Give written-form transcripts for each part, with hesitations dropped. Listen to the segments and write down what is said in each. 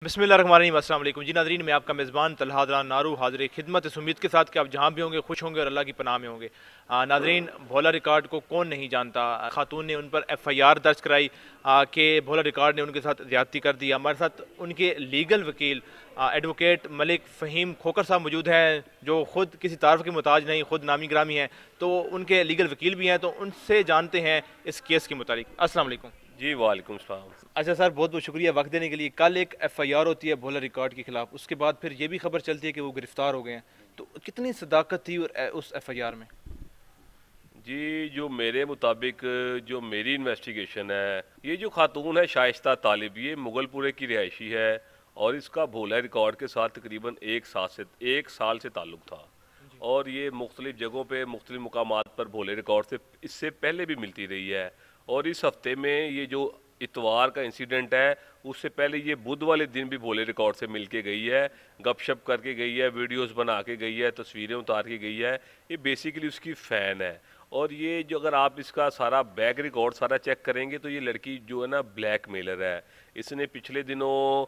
बिस्मिल्लाहिर्रहमानिर्रहीम। अस्सलाम वालेकुम जी नाज़रीन, मैं आपका मेज़बान तलहा नारू हाज़िर खिदमत इस उम्मीद के साथ कि आप जहाँ भी होंगे खुश होंगे और अल्लाह की पनाह में होंगे। नाज़रीन, भोला रिकॉर्ड को कौन नहीं जानता। खातून ने उन पर FIR दर्ज कराई कि भोला रिकॉर्ड ने उनके साथ ज़्यादती कर दी। हमारे साथ उनके लीगल वकील एडवोकेट मलिक फ़हीम खोकर साहब मौजूद हैं, जो ख़ुद किसी तारफ़ के मोहताज नहीं, ख़ुद नामी ग्रामी हैं, तो उनके लीगल वकील भी हैं, तो उनसे जानते हैं इस केस के मुतालिक। अस्सलाम वालेकुम। जी वालेकुम सलाम। अच्छा सर, बहुत बहुत शुक्रिया वक्त देने के लिए। कल एक FIR होती है भोला रिकॉर्ड के खिलाफ, उसके बाद फिर ये भी खबर चलती है कि वो गिरफ्तार हो गए हैं, तो कितनी सदाकत थी उस FIR में? जी, जो मेरे मुताबिक जो मेरी इन्वेस्टिगेशन है, ये जो खातून है शाइस्ता तालिब, ये मुगलपुरे की रिहायशी है और इसका भोला रिकॉर्ड के साथ तकरीबन एक साल से ताल्लुक़ था और ये मुख्तलिफ़ जगहों पे मुख्तलिफ़ मुकामात पर भोले रिकॉर्ड से इससे पहले भी मिलती रही है। और इस हफ्ते में ये जो इतवार का इंसिडेंट है, उससे पहले ये बुध वाले दिन भी भोले रिकॉर्ड से मिल के गई है, गपशप करके गई है, वीडियोस बना के गई है, तस्वीरें उतार के गई है। ये बेसिकली उसकी फ़ैन है। और ये जो अगर आप इसका सारा बैक रिकॉर्ड सारा चेक करेंगे तो ये लड़की जो है ना ब्लैक मेलर है। इसने पिछले दिनों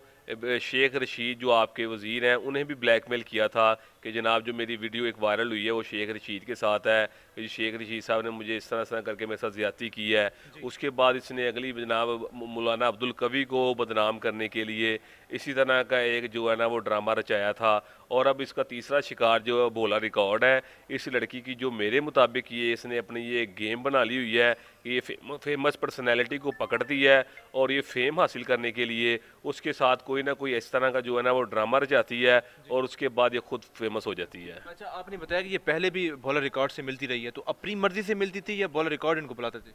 शेख रशीद जो आपके वज़ीर हैं उन्हें भी ब्लैकमेल किया था कि जनाब जो मेरी वीडियो एक वायरल हुई है वो शेख रशीद के साथ है कि शेख रशीद साहब ने मुझे इस तरह करके मेरे साथ ज़्यादती की है। उसके बाद इसने अगली जनाब मौलाना अब्दुल कवी को बदनाम करने के लिए इसी तरह का एक जो है ना वो ड्रामा रचाया था। और अब इसका तीसरा शिकार जो है भोला रिकॉर्ड है। इस लड़की की जो मेरे मुताबिक ये इसने अपनी ये गेम बना ली हुई है कि ये फेमस पर्सनैलिटी को पकड़ती है और ये फेम हासिल करने के लिए उसके साथ कोई ना कोई इस तरह का जो है ना वो ड्रामा रचाती है और उसके बाद ये खुद फेमस हो जाती है। अच्छा, आपने बताया कि ये पहले भी भोला रिकॉर्ड से मिलती रही है, तो अपनी मर्जी से मिलती थी या भोला रिकॉर्ड इनको बुलाते थे?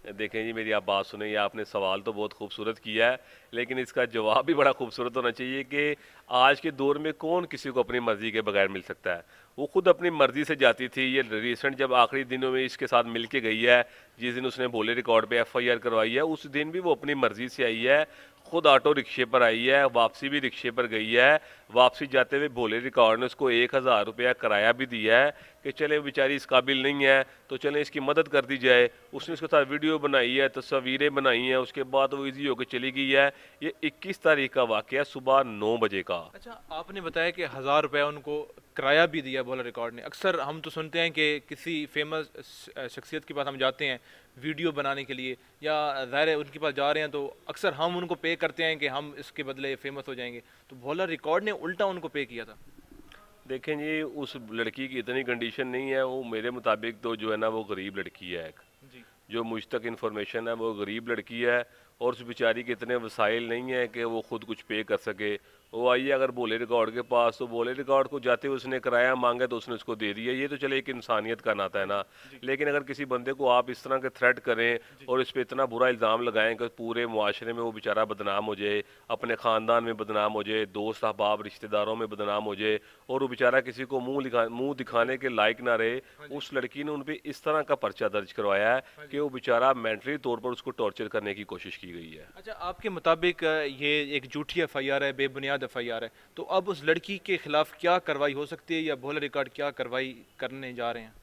देखें जी, मेरी आप बात सुने, ये आपने सवाल तो बहुत खूबसूरत किया है लेकिन इसका जवाब भी बड़ा खूबसूरत होना चाहिए कि आज के दौर में कौन किसी को अपनी मर्ज़ी के बगैर मिल सकता है। वो खुद अपनी मर्ज़ी से जाती थी। ये रिसेंट जब आखिरी दिनों में इसके साथ मिल के गई है, जिस दिन उसने भोले रिकॉर्ड पे FIR करवाई है, उस दिन भी वो अपनी मर्ज़ी से आई है, खुद ऑटो रिक्शे पर आई है, वापसी भी रिक्शे पर गई है। वापसी जाते हुए भोले रिकॉर्ड ने उसको 1000 रुपया किराया भी दिया है कि चले बेचारी इस काबिल नहीं है तो चलें इसकी मदद कर दी जाए। उसने उसके साथ वीडियो बनाई है, तस्वीरें बनाई हैं, उसके बाद वो ईजी होकर चली गई है। ये 21 तारीख का वाक़या सुबह 9 बजे का। अच्छा, आपने बताया कि 1000 रुपया उनको किराया भी दिया भोला रिकॉर्ड ने। अक्सर हम तो सुनते हैं कि किसी फेमस शख्सियत के पास हम जाते हैं वीडियो बनाने के लिए या ज़ाहिर है उनके पास जा रहे हैं तो अक्सर हम उनको पे करते हैं कि हम इसके बदले फेमस हो जाएंगे, तो भोला रिकॉर्ड ने उल्टा उनको पे किया था। देखें जी, उस लड़की की इतनी कंडीशन नहीं है। वो मेरे मुताबिक तो जो है ना वो गरीब लड़की है एक, जी। जो मुझ तक इन्फॉर्मेशन है वो गरीब लड़की है और उस बेचारी के इतने वसाइल नहीं है कि वो खुद कुछ पे कर सके। वो आई है अगर भोले रिकॉर्ड के पास तो भोले रिकॉर्ड को जाते हुए उसने किराया मांगा तो उसने उसको दे दिया। ये तो चले एक इंसानियत का नाता है ना। लेकिन अगर किसी बंदे को आप इस तरह के थ्रेट करें और इस पर इतना बुरा इल्ज़ाम लगाएं कि पूरे मुआशरे में वो बेचारा बदनाम हो जाए, अपने ख़ानदान में बदनाम हो जाए, दोस्त अहबाब रिश्तेदारों में बदनाम हो जाए और वो बेचारा किसी को मुंह दिखाने के लायक ना रहे, उस लड़की ने उन पर इस तरह का पर्चा दर्ज करवाया है कि वो बेचारा मेंटली तौर पर उसको टॉर्चर करने की कोशिश की गई है। अच्छा, आपके मुताबिक ये एक झूठी FIR है, बेबुनियाद FIR है, तो अब उस लड़की के खिलाफ क्या कार्रवाई हो सकती है या भोला रिकॉर्ड क्या कार्रवाई करने जा रहे हैं?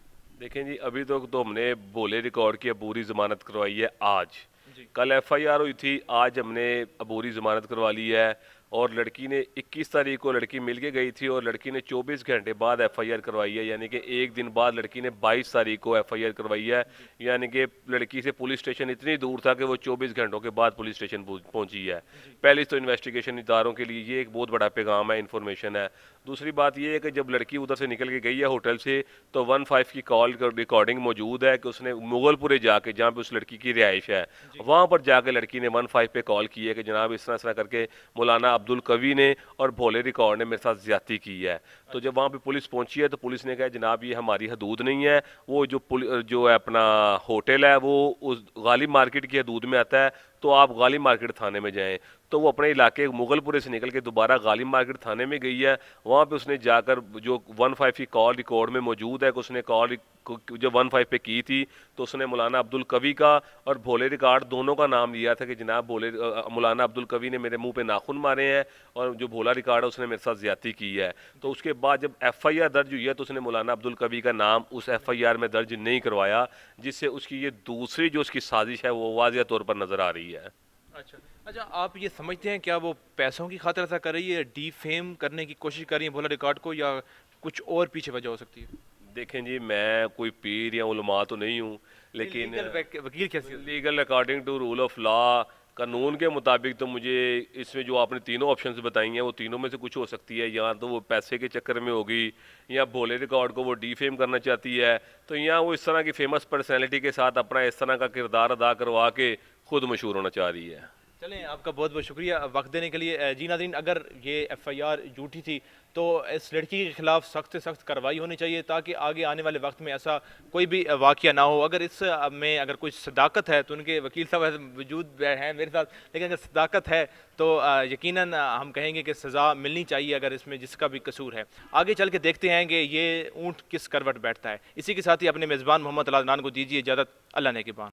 देखें जी, अभी तक तो हमने भोले रिकॉर्ड की अबूरी ज़मानत करवाई है आज। जी। कल FIR हुई थी, आज हमने अबूरी ज़मानत करवा ली है और लड़की ने 21 तारीख को लड़की मिल के गई थी और लड़की ने 24 घंटे बाद FIR करवाई है, यानी कि एक दिन बाद लड़की ने 22 तारीख को FIR करवाई है। यानी कि लड़की से पुलिस स्टेशन इतनी दूर था कि वो 24 घंटों के बाद पुलिस स्टेशन पहुंची है। पहली तो इन्वेस्टिगेशन इदारों के लिए ये एक बहुत बड़ा पैगाम है, इन्फॉर्मेशन है। दूसरी बात ये है कि जब लड़की उधर से निकल के गई है होटल से तो 15 की कॉल रिकॉर्डिंग मौजूद है कि उसने मुगलपुरे जाके, जहाँ पे उस लड़की की रिहाइश है, वहाँ पर जाके लड़की ने 15 पे कॉल की है कि जनाब इस तरह करके मौलाना अब्दुल कवी ने और भोले रिकॉर्ड ने मेरे साथ ज्यादती की है। तो जब वहाँ पे पुलिस पहुंची है तो पुलिस ने कहा जनाब ये हमारी हदूद नहीं है, वो जो है अपना होटल है वो उस गालिब मार्केट की हदूद में आता है, तो आप गालिब मार्केट थाने में जाएं। तो वो अपने इलाके मुगलपुरे से निकल के दोबारा गालिब मार्केट थाने में गई है। वहाँ पे उसने जाकर जो 15 की कॉल रिकॉर्ड में मौजूद है कि उसने कॉल जो 15 पे की थी तो उसने मौलाना अब्दुल कवी का और भोले रिकॉर्ड दोनों का नाम लिया था कि जनाब मौलाना अब्दुल कवी ने मेरे मुंह पे नाखून मारे हैं और जो भोला रिकॉर्ड है उसने मेरे साथ ज्यादती की है। तो उसके बाद जब FIR दर्ज हुई है तो उसने मौलाना अब्दुल कवी का नाम उस FIR में दर्ज नहीं करवाया, जिससे उसकी ये दूसरी जो उसकी साजिश है वो वाज़िया तौर पर नज़र आ रही है। अच्छा अच्छा, आप ये समझते हैं क्या वो पैसों की खातिर ऐसा कर रही है, डीफेम करने की कोशिश कर रही है भोला रिकॉर्ड को, या कुछ और पीछे वजह हो सकती है? देखें जी, मैं कोई पीर या उलमा तो नहीं हूँ, लेकिन वकील कैसे? Legal according to rule of law, कानून के मुताबिक तो मुझे इसमें जो आपने तीनों ऑप्शंस बताई हैं वो तीनों में से कुछ हो सकती है। या तो वो पैसे के चक्कर में होगी, या भोले रिकॉर्ड को वो डीफेम करना चाहती है, तो यहाँ वो इस तरह की फेमस पर्सनैलिटी के साथ अपना इस तरह का किरदार अदा करवा के खुद मशहूर होना चाह रही है। चलें, आपका बहुत बहुत शुक्रिया वक्त देने के लिए। जी नाज़रीन, अगर ये एफआईआर झूठी थी तो इस लड़की के खिलाफ सख्त से सख्त कार्रवाई होनी चाहिए, ताकि आगे आने वाले वक्त में ऐसा कोई भी वाक़या ना हो। अगर इस में अगर कोई सदाकत है तो उनके वकील साहब वजूद हैं मेरे साथ, लेकिन अगर सदाकत है तो यकीनन हम कहेंगे कि सज़ा मिलनी चाहिए अगर इसमें जिसका भी कसूर है। आगे चल के देखते हैं कि ये ऊँट किस करवट बैठता है। इसी के साथ ही अपने मेज़बान मोहम्मद तलहादरान को दीजिए इजाज़त। अल्लाह ने के बाद।